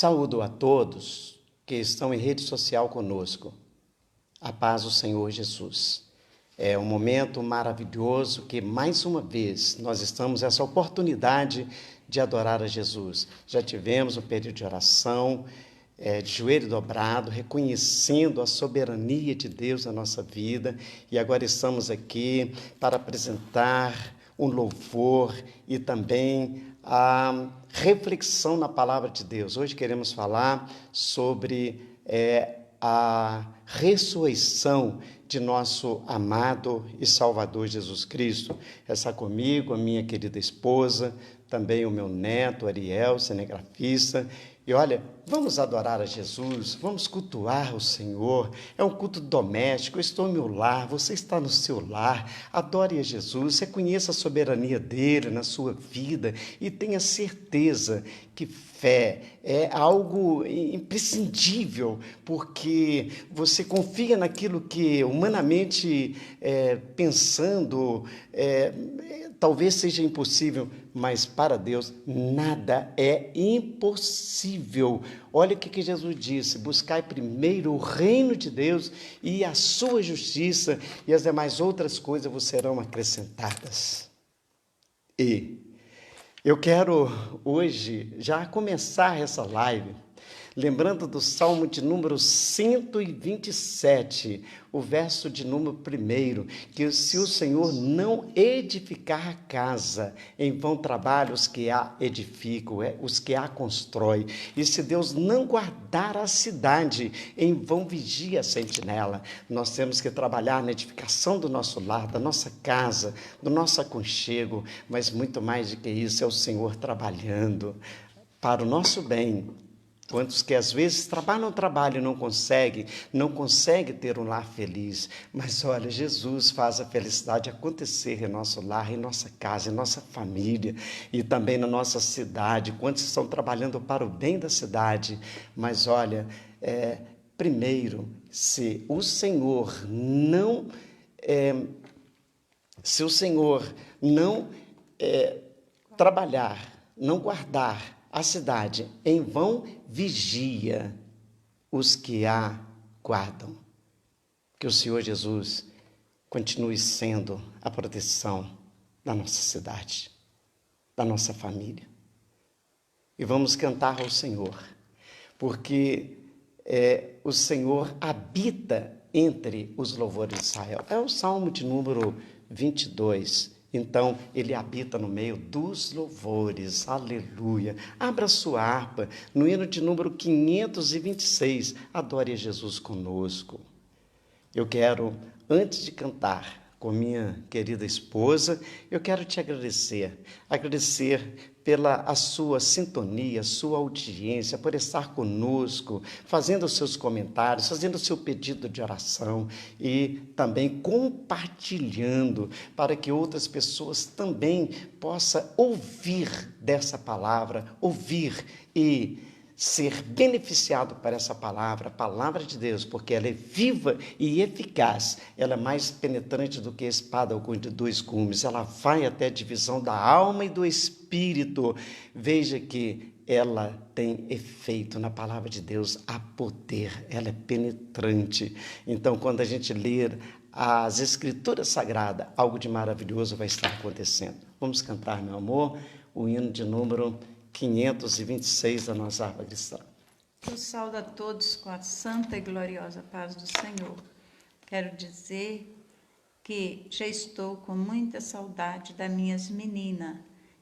Saúdo a todos que estão em rede social conosco. A paz do Senhor Jesus. É um momento maravilhoso que, mais uma vez, nós estamos essa oportunidade de adorar a Jesus. Já tivemos um período de oração, de joelho dobrado, reconhecendo a soberania de Deus na nossa vida. E agora estamos aqui para apresentar um louvor e também a reflexão na palavra de Deus. Hoje queremos falar sobre a ressurreição de nosso amado e Salvador Jesus Cristo. Está comigo a minha querida esposa, também o meu neto Ariel, cinegrafista. E olha, vamos adorar a Jesus, vamos cultuar o Senhor. É um culto doméstico, eu estou no meu lar, você está no seu lar. Adore a Jesus, reconheça a soberania dele na sua vida e tenha certeza que fé é algo imprescindível, porque você confia naquilo que humanamente pensando talvez seja impossível, mas para Deus nada é impossível. Olha o que Jesus disse: buscai primeiro o reino de Deus e a sua justiça, e as demais outras coisas vos serão acrescentadas. E eu quero hoje já começar essa live lembrando do Salmo de número 127, o verso de número 1, que se o Senhor não edificar a casa, em vão trabalham os que a edificam, os que a constroem. E se Deus não guardar a cidade, em vão vigia a sentinela. Nós temos que trabalhar na edificação do nosso lar, da nossa casa, do nosso aconchego, mas muito mais do que isso, é o Senhor trabalhando para o nosso bem. Quantos que às vezes trabalham e não conseguem ter um lar feliz. Mas olha, Jesus faz a felicidade acontecer em nosso lar, em nossa casa, em nossa família e também na nossa cidade. Quantos estão trabalhando para o bem da cidade. Mas olha, primeiro, se o Senhor não trabalhar, não guardar a cidade, em vão vigia os que a guardam. Que o Senhor Jesus continue sendo a proteção da nossa cidade, da nossa família. E vamos cantar ao Senhor, porque o Senhor habita entre os louvores de Israel. É o Salmo de número 22. Então, ele habita no meio dos louvores, aleluia. Abra sua harpa, no hino de número 526, adore a Jesus conosco. Eu quero, antes de cantar com minha querida esposa, eu quero te agradecer pela a sua sintonia, sua audiência, por estar conosco, fazendo os seus comentários, fazendo o seu pedido de oração e também compartilhando para que outras pessoas também possam ouvir dessa palavra, ouvir e ser beneficiado por essa palavra, a palavra de Deus, porque ela é viva e eficaz, ela é mais penetrante do que a espada de dois gumes, ela vai até a divisão da alma e do espírito. Veja que ela tem efeito na palavra de Deus, há poder, ela é penetrante. Então, quando a gente ler as Escrituras Sagradas, algo de maravilhoso vai estar acontecendo. Vamos cantar, meu amor, o hino de número 526 da nossa harpa cristã. Eu saúdo a todos com a santa e gloriosa paz do Senhor. Quero dizer que já estou com muita saudade das minhas meninas.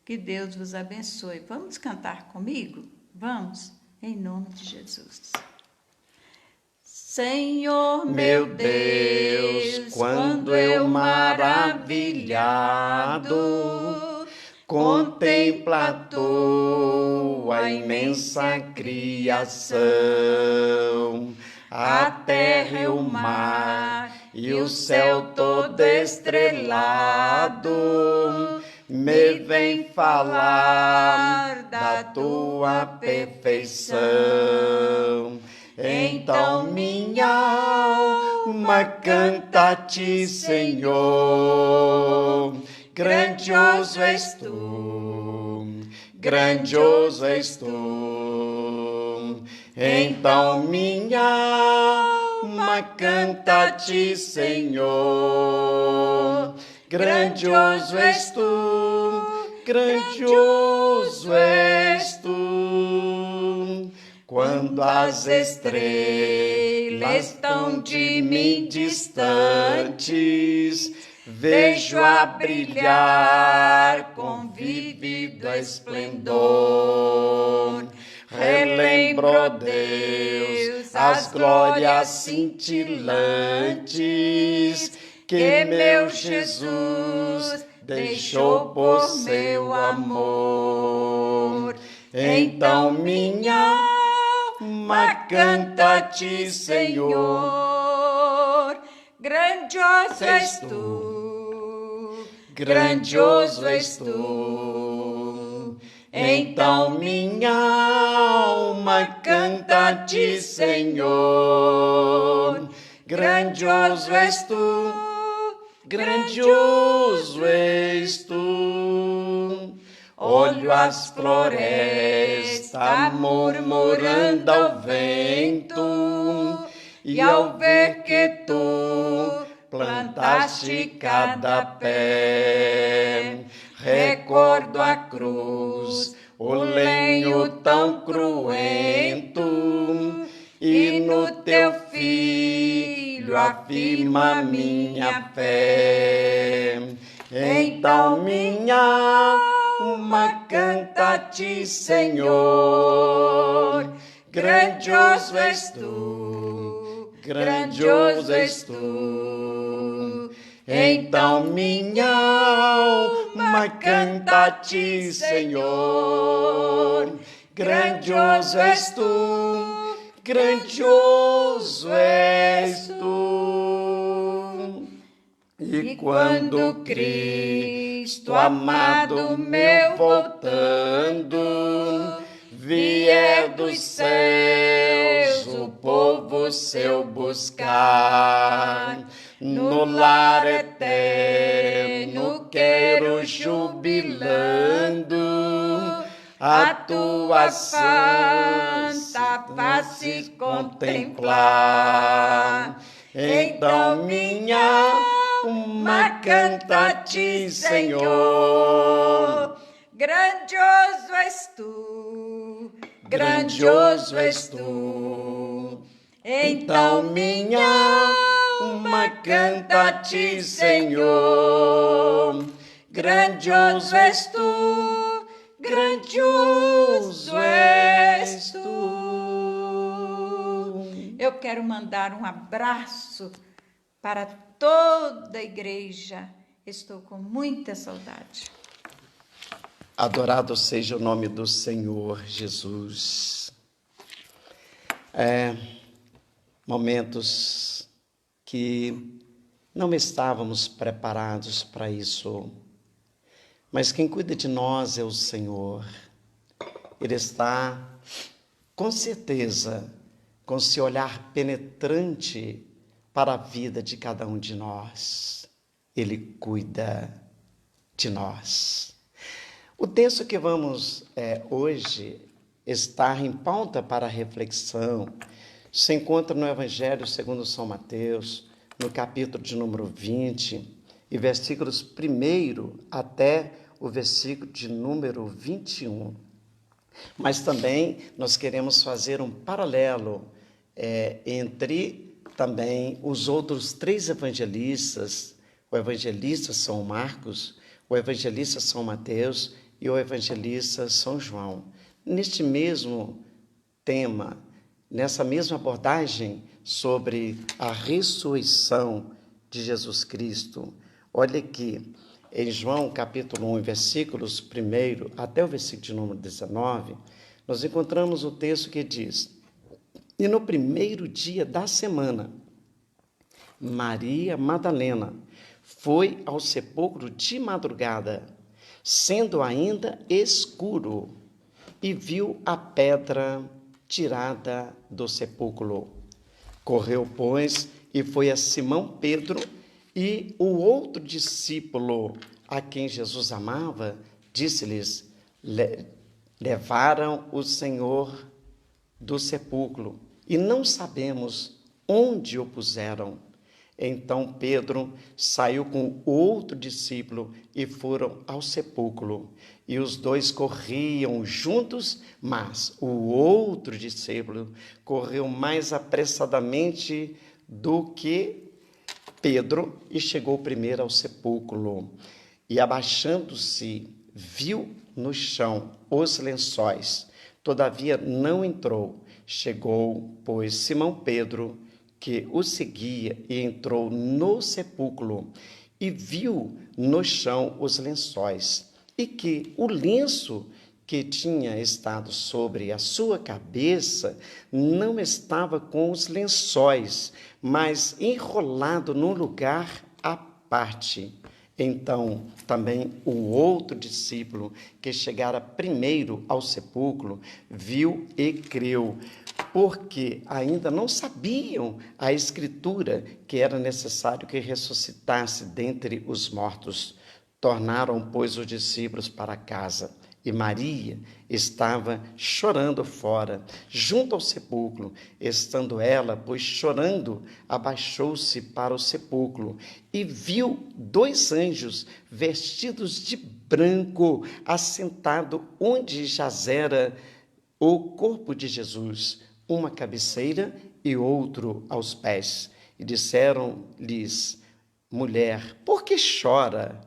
Que Deus vos abençoe. Vamos cantar comigo? Vamos? Em nome de Jesus. Senhor, meu Deus, quando eu maravilhado contempla a tua imensa criação, a terra e o mar e o céu todo estrelado, me vem falar da tua perfeição. Então minha alma canta a ti, Senhor. Grandioso és tu, grandioso és tu. Então minha alma canta a ti, Senhor. Grandioso és tu, grandioso és tu. Quando as estrelas estão de mim distantes, vejo a brilhar com vívido esplendor. Relembro, ó Deus, as glórias cintilantes que meu Jesus deixou por meu amor. Então minha alma canta a ti, Senhor. Grandioso és tu, grandioso és tu. Então minha alma canta a ti, Senhor. Grandioso és tu, grandioso és tu. Olho as florestas murmurando ao vento, e ao ver que tu plantaste cada pé, recordo a cruz, o lenho tão cruento, e no teu filho afirma minha fé. Então minha alma canta a ti, Senhor. Grandioso és tu, grandioso és tu. Então minha alma canta a ti, Senhor. Grandioso és tu, grandioso és tu. E quando Cristo amado meu voltando, vier dos céus o povo seu buscar, no lar eterno quero jubilando a tua santa face contemplar. Então minha alma canta a ti, Senhor. Grandioso és tu, Grandioso és tu. Então minha alma canta a ti, Senhor. Grandioso és tu, grandioso és tu. Eu quero mandar um abraço para toda a igreja. Estou com muita saudade. Adorado seja o nome do Senhor Jesus. Momentos que não estávamos preparados para isso, mas quem cuida de nós é o Senhor. Ele está, com certeza, com seu olhar penetrante para a vida de cada um de nós. Ele cuida de nós. O texto que vamos hoje estar em pauta para reflexão se encontra no Evangelho segundo São Mateus, no capítulo de número 20, e versículos 1 até o versículo de número 21. Mas também nós queremos fazer um paralelo entre também os outros 3 evangelistas, o evangelista São Marcos, o evangelista São Mateus e o evangelista São João. Neste mesmo tema, nessa mesma abordagem sobre a ressurreição de Jesus Cristo, olha aqui, em João capítulo 1, versículos 1 até o versículo de número 19, nós encontramos o texto que diz: E no primeiro dia da semana, Maria Madalena foi ao sepulcro de madrugada, sendo ainda escuro, e viu a pedra tirada do sepulcro. Correu, pois, e foi a Simão Pedro e o outro discípulo a quem Jesus amava, disse-lhes: levaram o Senhor do sepulcro e não sabemos onde o puseram. Então Pedro saiu com outro discípulo e foram ao sepulcro. E os dois corriam juntos, mas o outro discípulo correu mais apressadamente do que Pedro e chegou primeiro ao sepulcro. E abaixando-se, viu no chão os lençóis. Todavia não entrou. Chegou, pois, Simão Pedro, que o seguia, e entrou no sepulcro e viu no chão os lençóis, e que o lenço que tinha estado sobre a sua cabeça não estava com os lençóis, mas enrolado num lugar à parte. Então, também o outro discípulo, que chegara primeiro ao sepulcro, viu e creu, porque ainda não sabiam a Escritura que era necessário que ressuscitasse dentre os mortos. Tornaram, pois, os discípulos para casa. E Maria estava chorando fora, junto ao sepulcro. Estando ela, pois, chorando, abaixou-se para o sepulcro e viu 2 anjos vestidos de branco, assentado onde jazera o corpo de Jesus, uma cabeceira e outro aos pés. E disseram-lhes: mulher, por que chora?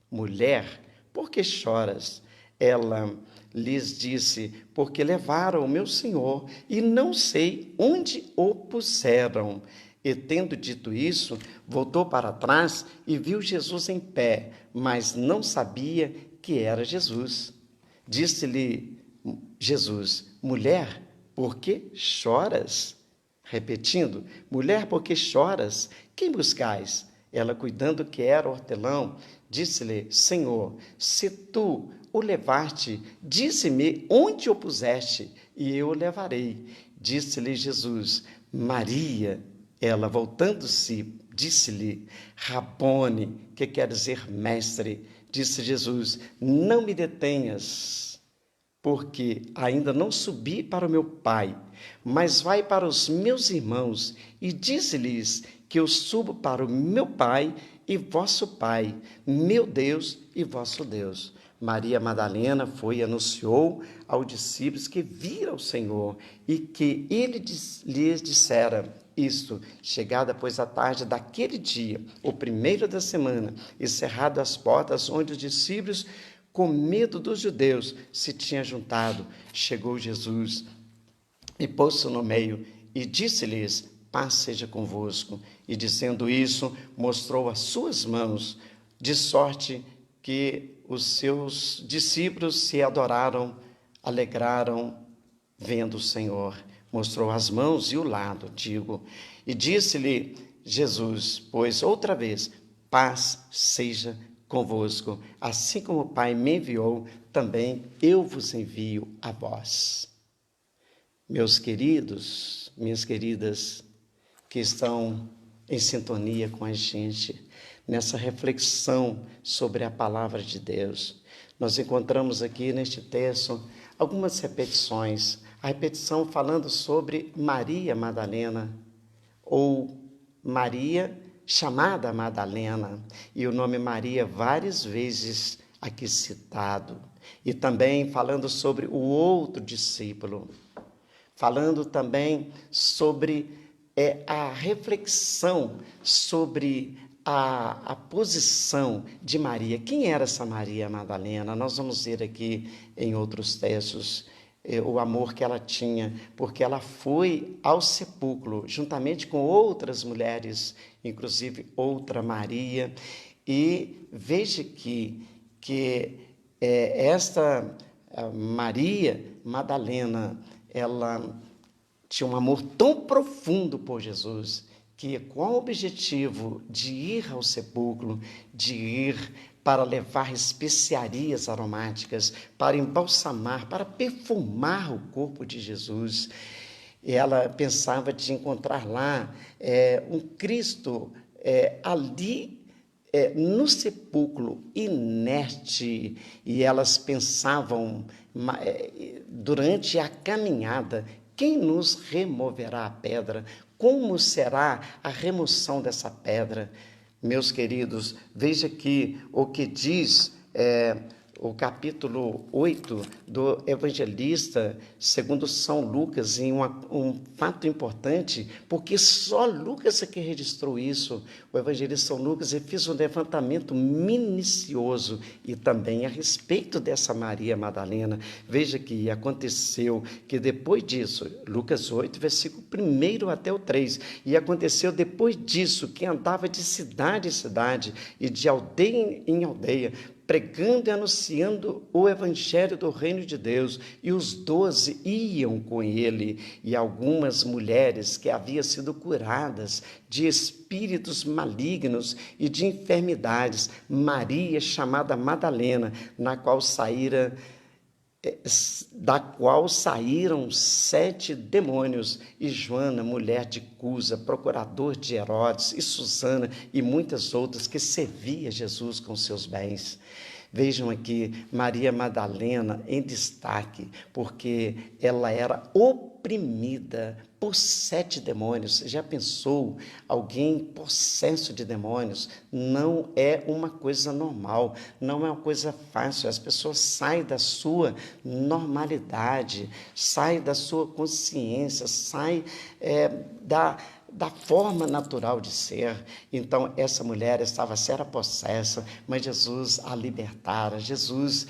Mulher, por que choras? Ela lhes disse: porque levaram o meu Senhor e não sei onde o puseram. E tendo dito isso, voltou para trás e viu Jesus em pé, mas não sabia que era Jesus. Disse-lhe Jesus: mulher, por que choras? Repetindo: mulher, por que choras? Quem buscais? Ela, cuidando que era hortelão, disse-lhe: Senhor, se tu o levaste, dize-me onde o puseste, e eu o levarei. Disse-lhe Jesus: Maria. Ela, voltando-se, disse-lhe: Rabone, que quer dizer mestre. Disse Jesus: não me detenhas, porque ainda não subi para o meu Pai, mas vai para os meus irmãos e dize-lhes que eu subo para o meu Pai e vosso Pai, meu Deus e vosso Deus. Maria Madalena foi e anunciou aos discípulos que viram o Senhor e que ele lhes dissera isto. Chegada, pois, a tarde daquele dia, o primeiro da semana, e cerrado as portas onde os discípulos, com medo dos judeus, se tinham juntado, chegou Jesus e pôs-se no meio e disse-lhes: paz seja convosco. E dizendo isso, mostrou as suas mãos, de sorte que os seus discípulos se adoraram, alegraram, vendo o Senhor. Mostrou as mãos e o lado, e disse-lhe Jesus, pois outra vez: paz seja convosco. Assim como o Pai me enviou, também eu vos envio a vós. Meus queridos, minhas queridas, que estão em sintonia com a gente, nessa reflexão sobre a palavra de Deus, nós encontramos aqui neste texto algumas repetições. A repetição falando sobre Maria Madalena, ou Maria chamada Madalena, e o nome Maria várias vezes aqui citado. E também falando sobre o outro discípulo, falando também sobre a reflexão sobre a posição de Maria. Quem era essa Maria Madalena? Nós vamos ver aqui em outros textos o amor que ela tinha, porque ela foi ao sepulcro, juntamente com outras mulheres, inclusive outra Maria, e veja que esta Maria Madalena, ela tinha um amor tão profundo por Jesus, que com o objetivo de ir ao sepulcro, de ir para levar especiarias aromáticas, para embalsamar, para perfumar o corpo de Jesus. E ela pensava de encontrar lá um Cristo ali no sepulcro, inerte. E elas pensavam, durante a caminhada, quem nos removerá a pedra? Como será a remoção dessa pedra? Meus queridos, veja aqui o que diz o capítulo 8 do Evangelista segundo São Lucas, em um fato importante, porque só Lucas é que registrou isso. O Evangelista São Lucas fez um levantamento minucioso e também a respeito dessa Maria Madalena. Veja que aconteceu que depois disso, Lucas 8, versículo 1 até o 3, e aconteceu depois disso que andava de cidade em cidade e de aldeia em aldeia, pregando e anunciando o evangelho do reino de Deus, e os 12 iam com ele, e algumas mulheres que haviam sido curadas de espíritos malignos e de enfermidades, Maria, chamada Madalena, da qual saíram 7 demônios, e Joana, mulher de Cusa, procurador de Herodes, e Susana, e muitas outras que servia Jesus com seus bens. Vejam aqui, Maria Madalena em destaque, porque ela era oprimida por 7 demônios. Você já pensou? Alguém possesso de demônios não é uma coisa normal, não é uma coisa fácil. As pessoas saem da sua normalidade, saem da sua consciência, saem da forma natural de ser. Então, essa mulher era possessa, mas Jesus a libertara. Jesus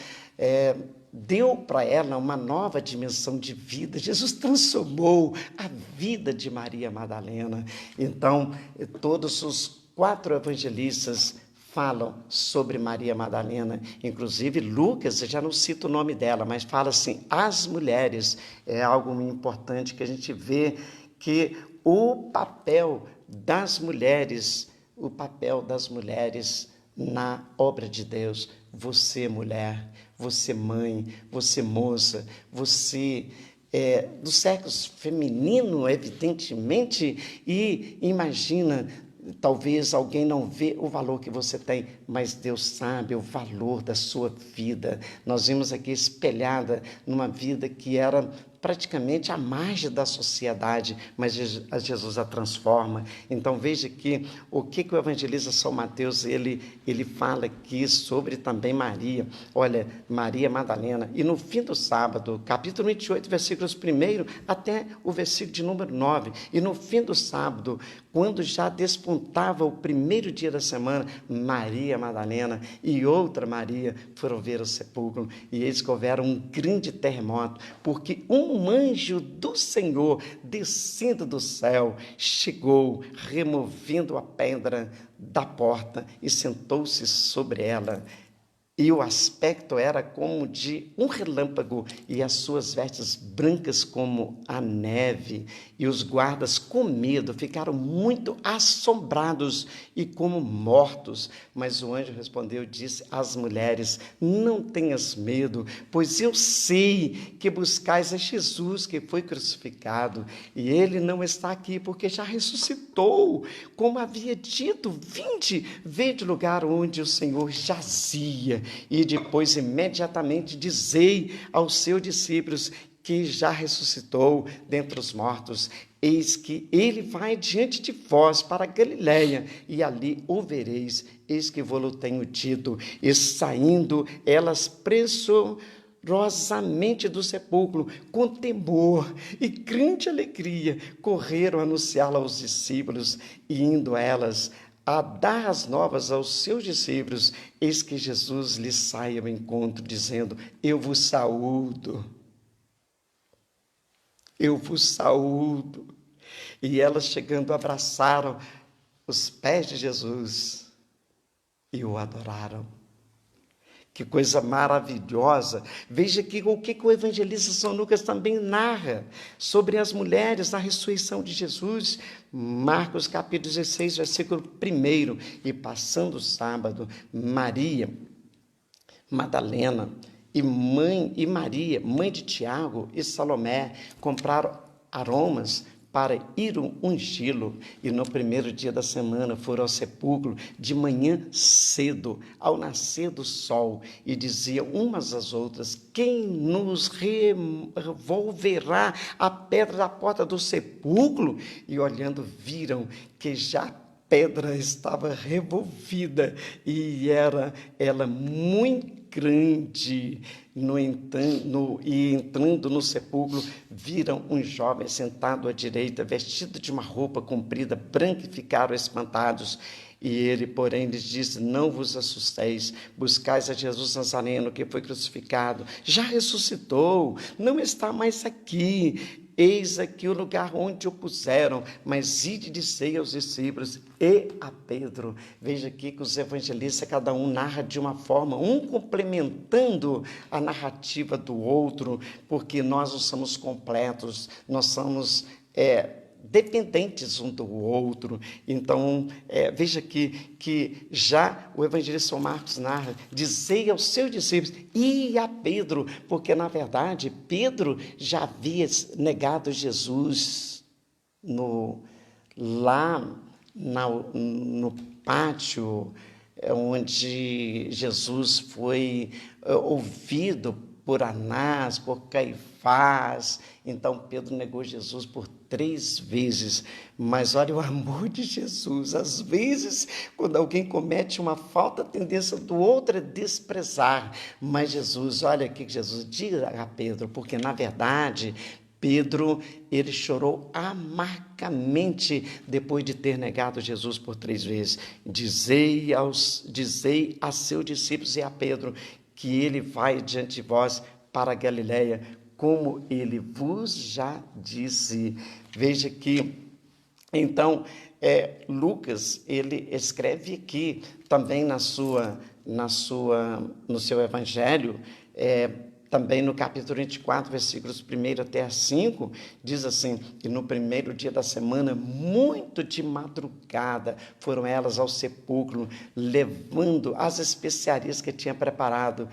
deu para ela uma nova dimensão de vida. Jesus transformou a vida de Maria Madalena. Então, todos os 4 evangelistas falam sobre Maria Madalena, inclusive Lucas, já não cita o nome dela, mas fala assim, as mulheres. É algo importante que a gente vê que o papel das mulheres na obra de Deus. Você, mulher, você, mãe, você, moça, você do sexo feminino, evidentemente, e imagina, talvez alguém não vê o valor que você tem, mas Deus sabe o valor da sua vida. Nós vimos aqui espelhada numa vida que era praticamente à margem da sociedade, mas Jesus a transforma. Então veja aqui o que o evangelista São Mateus ele fala aqui sobre também Maria. Olha, Maria Madalena, e no fim do sábado, capítulo 28, versículos 1 até o versículo de número 9, e no fim do sábado, quando já despontava o primeiro dia da semana, Maria Madalena e outra Maria foram ver o sepulcro, e eles que houveram um grande terremoto, porque um anjo do Senhor, descendo do céu, chegou, removendo a pedra da porta, e sentou-se sobre ela. E o aspecto era como de um relâmpago, e as suas vestes brancas como a neve. E os guardas, com medo, ficaram muito assombrados e como mortos. Mas o anjo respondeu e disse às mulheres: não tenhas medo, pois eu sei que buscais a Jesus que foi crucificado, e ele não está aqui, porque já ressuscitou, como havia dito. Vinde, vede o lugar onde o Senhor jazia. E depois, imediatamente, dizei aos seus discípulos que já ressuscitou dentre os mortos. Eis que ele vai diante de vós para a Galiléia, e ali o vereis. Eis que vos tenho dito. E saindo elas pressorosamente do sepulcro, com temor e grande alegria, correram a anunciá-la aos discípulos, e indo elas a dar as novas aos seus discípulos, eis que Jesus lhes sai ao encontro, dizendo: eu vos saúdo. Eu vos saúdo. E elas, chegando, abraçaram os pés de Jesus e o adoraram. Que coisa maravilhosa. Veja aqui o que o evangelista São Lucas também narra sobre as mulheres na ressurreição de Jesus. Marcos capítulo 16, versículo 1. E passando o sábado, Maria Madalena e Maria, mãe de Tiago e Salomé, compraram aromas para ir ungí-lo, e no primeiro dia da semana foram ao sepulcro de manhã cedo, ao nascer do sol, e diziam umas às outras: quem nos revolverá a pedra da porta do sepulcro? E olhando viram que já a pedra estava revolvida, e era ela muito grande. No entanto, e entrando no sepulcro, viram um jovem sentado à direita, vestido de uma roupa comprida, branca, e ficaram espantados. E ele, porém, lhes disse: não vos assusteis, buscais a Jesus Nazareno, que foi crucificado. Já ressuscitou, não está mais aqui. Eis aqui o lugar onde o puseram, mas ide dizei aos discípulos e a Pedro. Veja aqui que os evangelistas, cada um narra de uma forma, um complementando a narrativa do outro, porque nós não somos completos, nós somos dependentes um do outro. Então, veja aqui que já o evangelista São Marcos narra: dizei aos seus discípulos e a Pedro, porque, na verdade, Pedro já havia negado Jesus lá no pátio onde Jesus foi ouvido por Anás, por Caifás. Então, Pedro negou Jesus por 3 vezes. Mas olha o amor de Jesus. Às vezes, quando alguém comete uma falta, a tendência do outro é desprezar. Mas Jesus, olha aqui que Jesus diz a Pedro, porque, na verdade, Pedro, ele chorou amargamente depois de ter negado Jesus por 3 vezes. Dizei a seus discípulos e a Pedro que ele vai diante de vós para a Galileia, como ele vos já disse. Veja que, então, Lucas, ele escreve aqui também no seu evangelho, também no capítulo 24, versículos 1 até 5, diz assim: que no primeiro dia da semana, muito de madrugada, foram elas ao sepulcro, levando as especiarias que tinha preparado,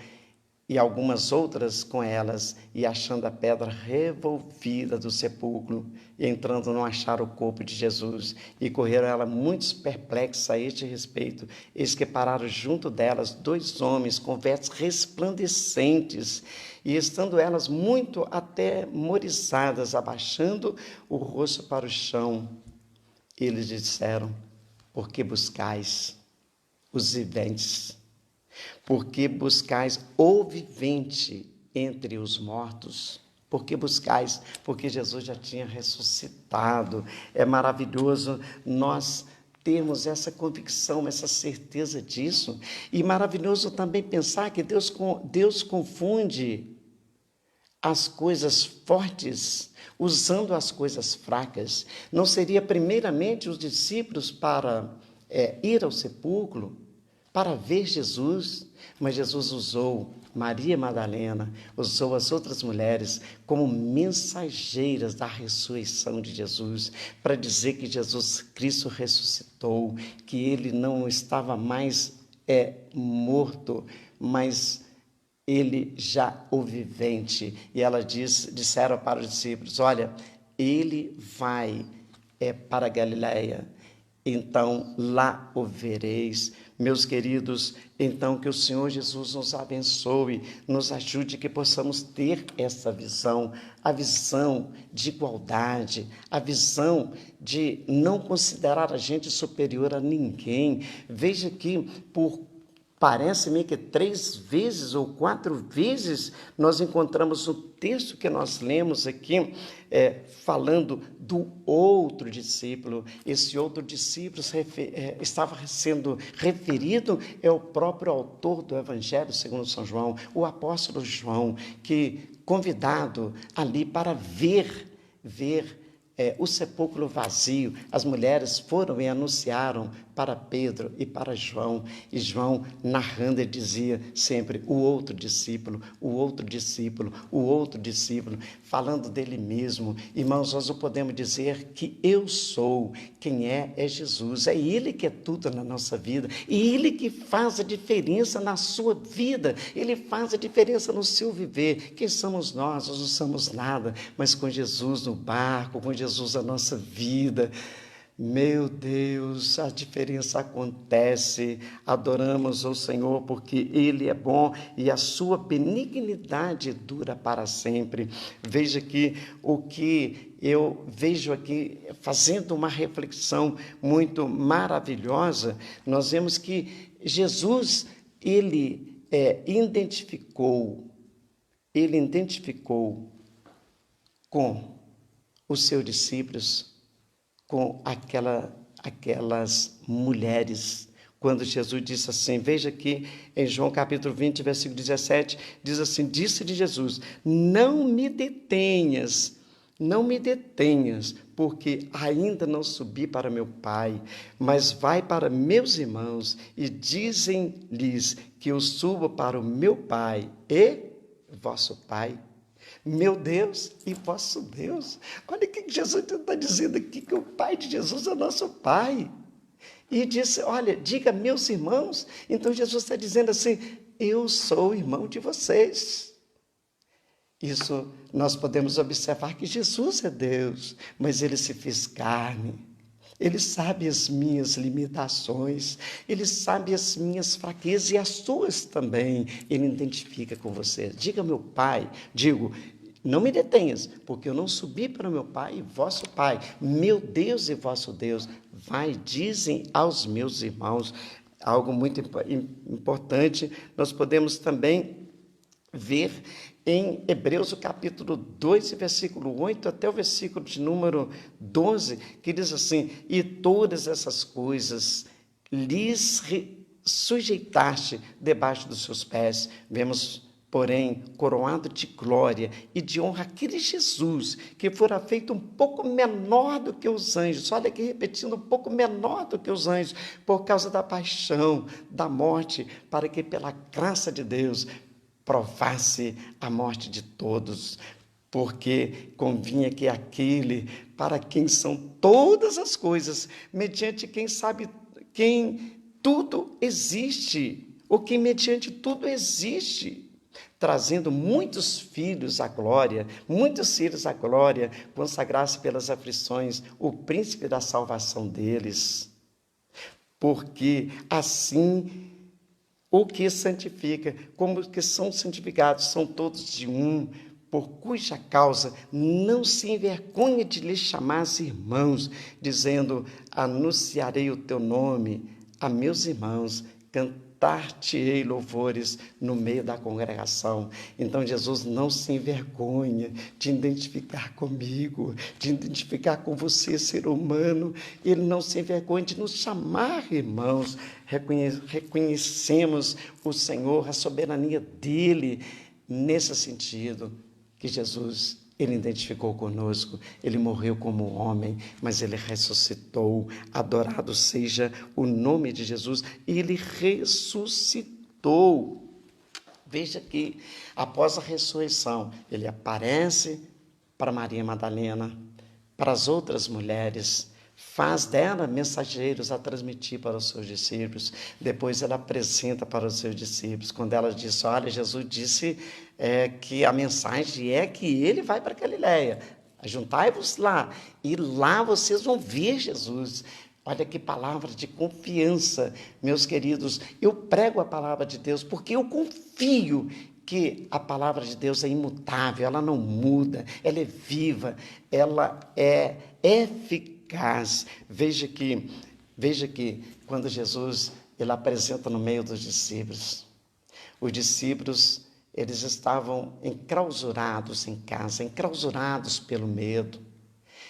e algumas outras com elas, e achando a pedra revolvida do sepulcro, e entrando não acharam o corpo de Jesus, e correram ela muitos perplexos a este respeito. Eis que pararam junto delas 2 homens com vestes resplandecentes, e estando elas muito atemorizadas, abaixando o rosto para o chão, eles disseram: por que buscais os viventes? Por que buscais o vivente entre os mortos? Por que buscais? Porque Jesus já tinha ressuscitado. É maravilhoso nós termos essa convicção, essa certeza disso. E maravilhoso também pensar que Deus confunde as coisas fortes usando as coisas fracas. Não seria primeiramente os discípulos para ir ao sepulcro, para ver Jesus, mas Jesus usou Maria Madalena, usou as outras mulheres como mensageiras da ressurreição de Jesus, para dizer que Jesus Cristo ressuscitou, que ele não estava mais morto, mas ele já o vivente. E ela disseram para os discípulos: olha, ele vai para a Galileia, então lá o vereis. Meus queridos, então que o Senhor Jesus nos abençoe, nos ajude, que possamos ter essa visão, a visão de igualdade, a visão de não considerar a gente superior a ninguém. Veja que parece-me que 3 vezes ou 4 vezes nós encontramos o texto que nós lemos aqui, falando do outro discípulo. Esse outro discípulo estava sendo referido ao próprio autor do Evangelho segundo São João, o apóstolo João, que convidado ali para ver o sepulcro vazio, as mulheres foram e anunciaram para Pedro e para João. E João, narrando, ele dizia sempre, o outro discípulo, o outro discípulo, o outro discípulo, falando dele mesmo. Irmãos, nós não podemos dizer que eu sou. Quem é Jesus. É Ele que é tudo na nossa vida. E Ele que faz a diferença na sua vida. Ele faz a diferença no seu viver. Quem somos nós? Nós não somos nada. Mas com Jesus no barco, com Jesus na nossa vida, meu Deus, a diferença acontece. Adoramos o Senhor porque Ele é bom e a sua benignidade dura para sempre. Veja aqui o que eu vejo aqui, fazendo uma reflexão muito maravilhosa. Nós vemos que Jesus, ele identificou com os seus discípulos, com aquelas mulheres, quando Jesus disse assim, veja aqui em João capítulo 20, versículo 17, diz assim, disse-lhe Jesus, não me detenhas, porque ainda não subi para meu Pai, mas vai para meus irmãos e dizem-lhes que eu subo para o meu Pai e vosso Pai, meu Deus e vosso Deus. Olha o que Jesus está dizendo aqui, que o Pai de Jesus é nosso Pai. E disse, olha, diga meus irmãos. Então Jesus está dizendo assim, eu sou irmão de vocês. Isso nós podemos observar que Jesus é Deus, mas Ele se fez carne. Ele sabe as minhas limitações, Ele sabe as minhas fraquezas e as suas também. Ele identifica com você. Diga meu Pai, não me detenhas, porque eu não subi para o meu Pai e vosso Pai, meu Deus e vosso Deus. Vai, dizem aos meus irmãos. Algo muito importante, nós podemos também ver em Hebreus, o capítulo 2, versículo 8, até o versículo de número 12, que diz assim, e todas essas coisas lhes sujeitaste debaixo dos seus pés. Vemos, porém, coroado de glória e de honra aquele Jesus, que fora feito um pouco menor do que os anjos. Olha aqui, repetindo, um pouco menor do que os anjos, por causa da paixão, da morte, para que pela graça de Deus provasse a morte de todos, porque convinha que aquele para quem são todas as coisas, mediante quem sabe, quem tudo existe, ou quem mediante tudo existe, trazendo muitos filhos à glória, consagrasse pelas aflições o príncipe da salvação deles, porque assim o que santifica, como que são santificados, são todos de um, por cuja causa não se envergonha de lhes chamar irmãos, dizendo, anunciarei o teu nome a meus irmãos, cantar-te-ei louvores no meio da congregação. Então Jesus não se envergonha de identificar comigo, de identificar com você, ser humano. Ele não se envergonha de nos chamar irmãos. Reconhecemos o Senhor, a soberania dele, nesse sentido que Jesus, ele identificou conosco, ele morreu como homem, mas ele ressuscitou. Adorado seja o nome de Jesus, ele ressuscitou. Veja que, após a ressurreição, ele aparece para Maria Madalena, para as outras mulheres, faz dela mensageiros a transmitir para os seus discípulos. Depois ela apresenta para os seus discípulos, quando ela disse, olha, Jesus disse que a mensagem é que ele vai para Galileia, juntai-vos lá, e lá vocês vão ver Jesus. Olha que palavra de confiança, meus queridos. Eu prego a palavra de Deus porque eu confio que a palavra de Deus é imutável, ela não muda, ela é viva, ela é eficaz. Veja que quando Jesus ele apresenta no meio dos discípulos, os discípulos eles estavam enclausurados em casa, enclausurados pelo medo,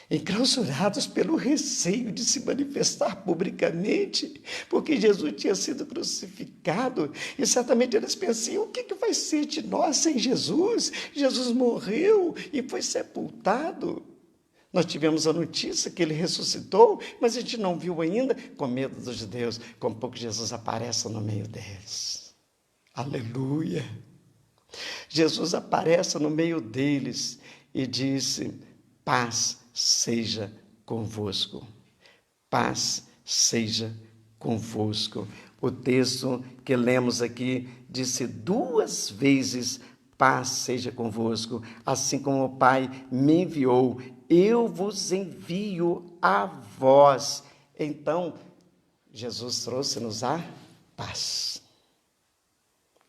enclausurados pelo receio de se manifestar publicamente, porque Jesus tinha sido crucificado, e certamente eles pensavam, o que vai ser de nós sem Jesus? Jesus morreu e foi sepultado. Nós tivemos a notícia que ele ressuscitou, mas a gente não viu ainda, com medo dos judeus, com pouco Jesus aparece no meio deles. Aleluia! Jesus aparece no meio deles e disse: paz seja convosco. Paz seja convosco. O texto que lemos aqui disse 2 vezes: paz seja convosco. Assim como o Pai me enviou, eu vos envio a vós. Então, Jesus trouxe-nos a paz.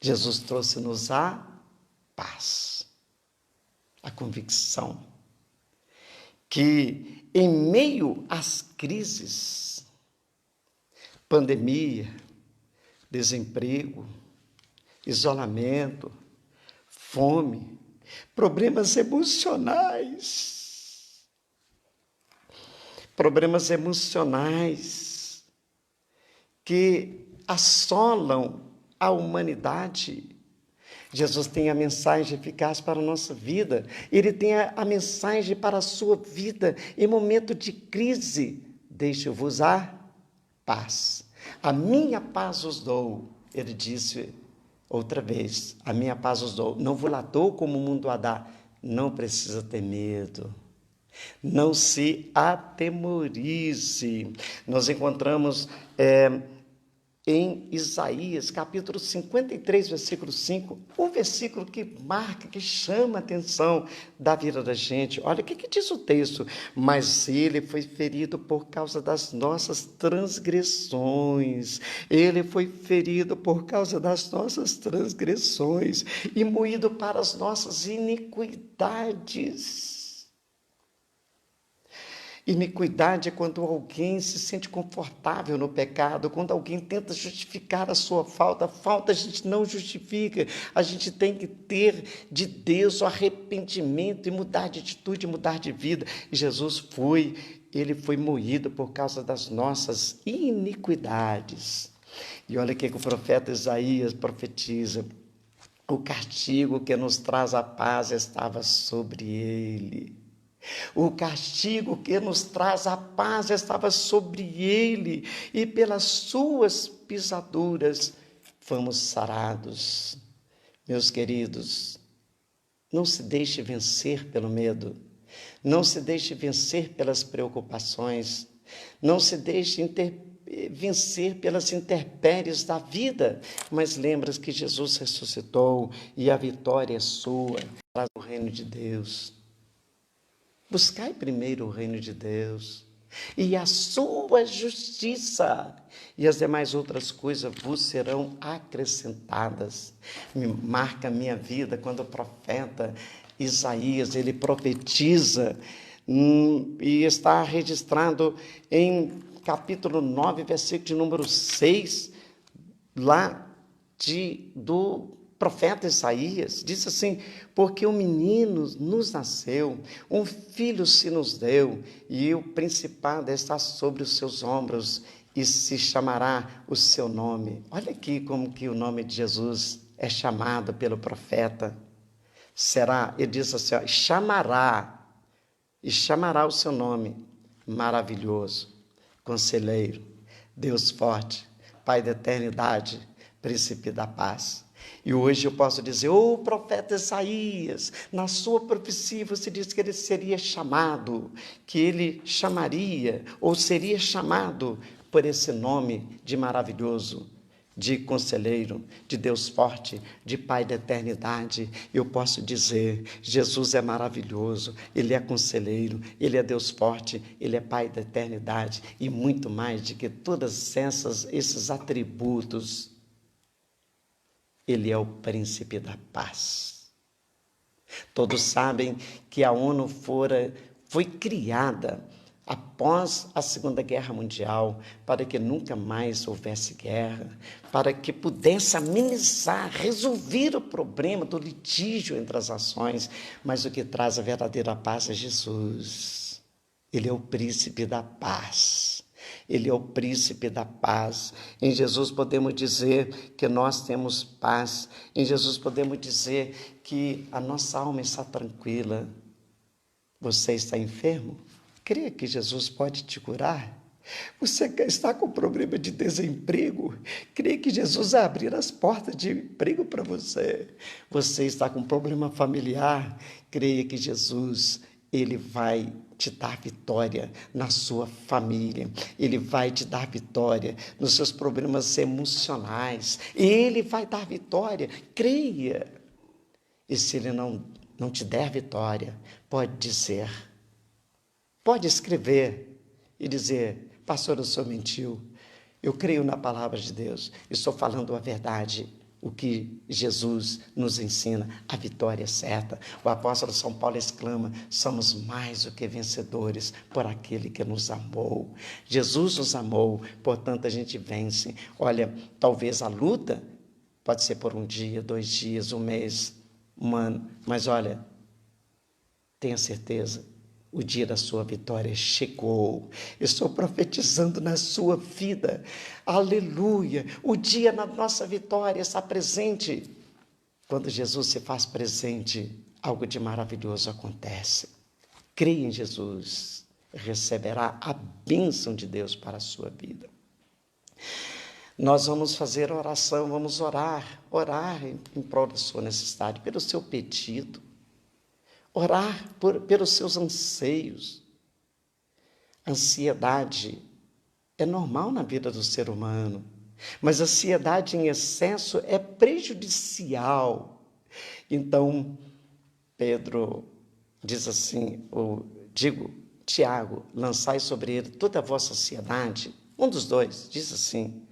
Jesus trouxe-nos a paz. A convicção que em meio às crises, pandemia, desemprego, isolamento, fome, problemas emocionais que assolam a humanidade, Jesus tem a mensagem eficaz para a nossa vida. Ele tem a mensagem para a sua vida. Em momento de crise, deixo-vos a paz. A minha paz os dou. Ele disse outra vez, a minha paz os dou. Não vos lá dou como o mundo a dá. Não precisa ter medo. Não se atemorize. Nós encontramos em Isaías, capítulo 53, versículo 5, um versículo que marca, que chama a atenção da vida da gente. Olha o que diz o texto: mas ele foi ferido por causa das nossas transgressões, ele foi ferido por causa das nossas transgressões e moído para as nossas iniquidades. Iniquidade é quando alguém se sente confortável no pecado, quando alguém tenta justificar a sua falta. A falta a gente não justifica, a gente tem que ter de Deus o arrependimento e mudar de atitude, mudar de vida. E Jesus ele foi moído por causa das nossas iniquidades. E olha o que o profeta Isaías profetiza: o castigo que nos traz a paz estava sobre ele. O castigo que nos traz a paz estava sobre ele, e pelas suas pisaduras fomos sarados. Meus queridos, não se deixe vencer pelo medo, não se deixe vencer pelas preocupações, não se deixe vencer pelas intempéries da vida, mas lembra que Jesus ressuscitou e a vitória é sua, para o reino de Deus. Buscai primeiro o reino de Deus e a sua justiça, e as demais outras coisas vos serão acrescentadas. Me marca a minha vida quando o profeta Isaías, ele profetiza, e está registrado em capítulo 9, versículo de número 6, lá do profeta Isaías, diz assim: porque um menino nos nasceu, um filho se nos deu, e o principado está sobre os seus ombros, e se chamará o seu nome. Olha aqui como que o nome de Jesus é chamado pelo profeta. Ele diz assim, chamará o seu nome: maravilhoso, conselheiro, Deus forte, Pai da eternidade, príncipe da paz. E hoje eu posso dizer: o profeta Isaías, na sua profecia você diz que ele seria chamado, que ele chamaria, ou seria chamado por esse nome de maravilhoso, de conselheiro, de Deus forte, de Pai da eternidade. Eu posso dizer: Jesus é maravilhoso, ele é conselheiro, ele é Deus forte, ele é Pai da eternidade, e muito mais de que todos esses atributos. Ele é o príncipe da paz. Todos sabem que a ONU foi criada após a Segunda Guerra Mundial para que nunca mais houvesse guerra, para que pudesse amenizar, resolver o problema do litígio entre as nações. Mas o que traz a verdadeira paz é Jesus. Ele é o príncipe da paz. Ele é o príncipe da paz. Em Jesus podemos dizer que nós temos paz. Em Jesus podemos dizer que a nossa alma está tranquila. Você está enfermo? Creia que Jesus pode te curar. Você está com problema de desemprego? Creia que Jesus vai abrir as portas de emprego para você. Você está com problema familiar? Creia que Jesus, Ele vai te dar vitória na sua família. Ele vai te dar vitória nos seus problemas emocionais. Ele vai dar vitória. Creia. E se Ele não te der vitória, pode dizer, pode escrever e dizer: pastor, o senhor mentiu. Eu creio na palavra de Deus. Estou falando a verdade. O que Jesus nos ensina, a vitória é certa. O apóstolo São Paulo exclama: somos mais do que vencedores por aquele que nos amou. Jesus nos amou, portanto a gente vence. Olha, talvez a luta pode ser por um dia, 2 dias, um mês, um ano, mas olha, tenha certeza, o dia da sua vitória chegou. Estou profetizando na sua vida. Aleluia! O dia da nossa vitória está presente. Quando Jesus se faz presente, algo de maravilhoso acontece. Creia em Jesus, receberá a bênção de Deus para a sua vida. Nós vamos fazer oração, vamos orar em prol da sua necessidade, pelo seu pedido. Orar pelos seus anseios. Ansiedade é normal na vida do ser humano, mas a ansiedade em excesso é prejudicial. Então, Pedro diz assim, Tiago, lançai sobre ele toda a vossa ansiedade. Um dos dois diz assim,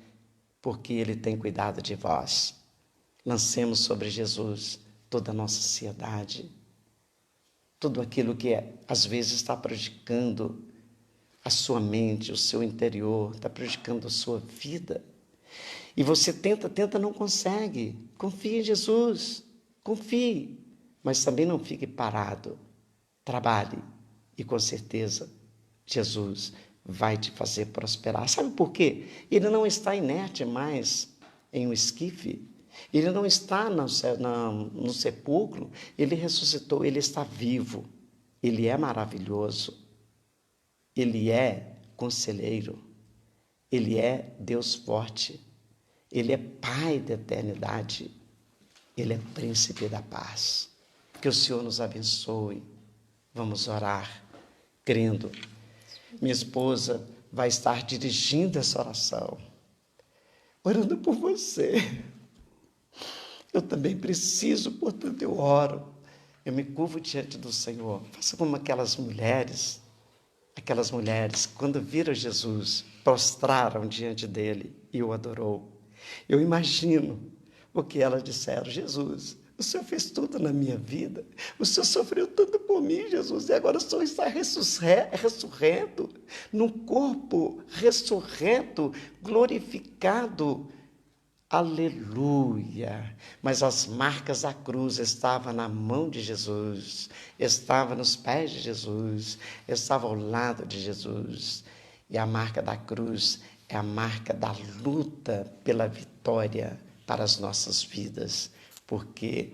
porque ele tem cuidado de vós. Lancemos sobre Jesus toda a nossa ansiedade. Tudo aquilo que às vezes está prejudicando a sua mente, o seu interior, está prejudicando a sua vida. E você tenta, não consegue. Confie em Jesus, confie, mas também não fique parado. Trabalhe e com certeza Jesus vai te fazer prosperar. Sabe por quê? Ele não está inerte mais em um esquife. Ele não está no sepulcro, ele ressuscitou, ele está vivo, ele é maravilhoso, ele é conselheiro, ele é Deus forte, ele é Pai da eternidade, ele é príncipe da paz. Que o Senhor nos abençoe. Vamos orar, crendo. Minha esposa vai estar dirigindo essa oração, orando por você. Eu também preciso, portanto eu oro. Eu me curvo diante do Senhor. Faça como aquelas mulheres, quando viram Jesus, prostraram diante dele e o adorou. Eu imagino o que elas disseram: Jesus, o Senhor fez tudo na minha vida, o Senhor sofreu tanto por mim, Jesus, e agora o Senhor está ressurreto, num corpo ressurreto, glorificado. Aleluia! Mas as marcas da cruz estavam na mão de Jesus, estavam nos pés de Jesus, estavam ao lado de Jesus. E a marca da cruz é a marca da luta pela vitória para as nossas vidas, porque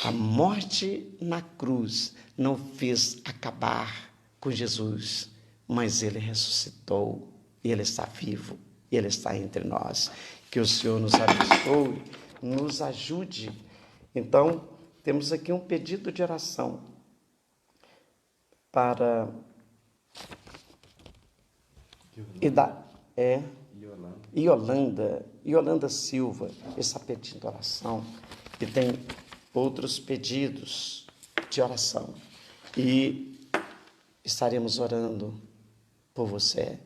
a morte na cruz não fez acabar com Jesus, mas ele ressuscitou, e ele está vivo, e ele está entre nós. Que o Senhor nos abençoe, nos ajude. Então, temos aqui um pedido de oração para Yolanda Silva, está pedindo oração, e tem outros pedidos de oração. E estaremos orando por você.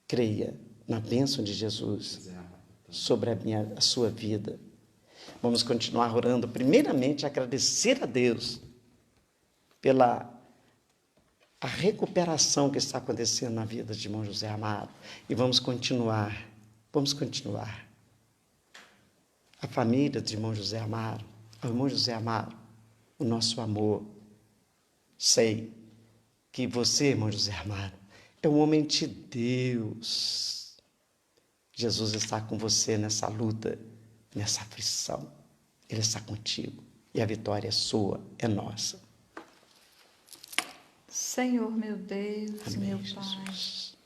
Creia na bênção de Jesus sobre a sua vida. Vamos continuar orando, primeiramente agradecer a Deus pela a recuperação que está acontecendo na vida de irmão José Amaro, e vamos continuar. A família de irmão José Amaro, ao irmão José Amaro, o nosso amor. Sei que você, irmão José Amaro, é um homem de Deus. Jesus está com você nessa luta, nessa aflição. Ele está contigo. E a vitória é sua, é nossa. Senhor meu Deus, Amém, meu Pai. Jesus.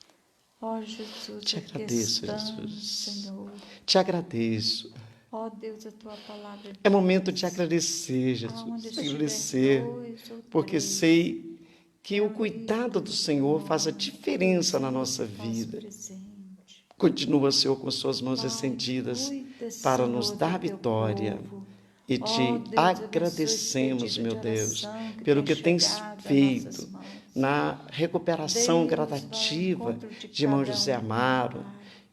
Ó Jesus, Te aqui agradeço, estamos, Jesus. Senhor. Te agradeço. Ó Deus, a tua palavra É momento de diz, agradecer, aonde Jesus. estiver Agradecer, dois ou porque três, sei que é o ali cuidado no do teu Senhor faz a nome. diferença na Senhor, nossa te faço vida. presente. Continua, Senhor, com suas mãos Pai, estendidas cuida, para nos Senhor, do dar teu vitória. povo. E Ó te Deus, abençoe esse agradecemos, pedido meu de Deus, oração que pelo tem que tens chegado a nossas feito mãos. na recuperação Deus, vai ao gradativa encontro de de irmão cada José um, Amaro Pai.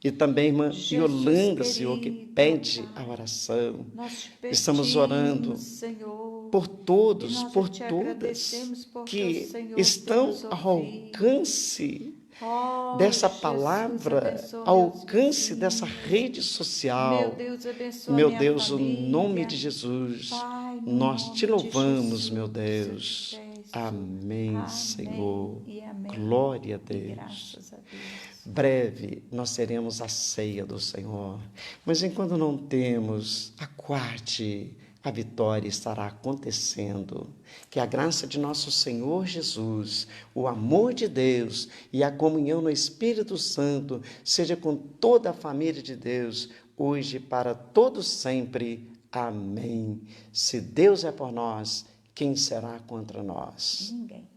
e também irmã Jesus Yolanda, Senhor, que querido, ó pede a Pai, oração. nós te Estamos pedimos, orando Senhor, por e todos, nós por te todas agradecemos porque o que Senhor tem estão nos ao ouvido. alcance Ó dessa Jesus, palavra, abençoa ao meus alcance dessa vizinhos. rede Meu social. Deus, abençoa Meu minha Deus, no nome família. de Jesus, Pai, no nós te nome de louvamos, meu Jesus, eu te Deus. peço. Amém, Amém Senhor. e amém. Glória a E Deus. graças a Deus. Breve nós teremos a ceia do Senhor, mas enquanto não temos, aguarde, a vitória estará acontecendo. Que a graça de nosso Senhor Jesus, o amor de Deus e a comunhão no Espírito Santo seja com toda a família de Deus, hoje e para todos sempre. Amém. Se Deus é por nós, quem será contra nós? Ninguém.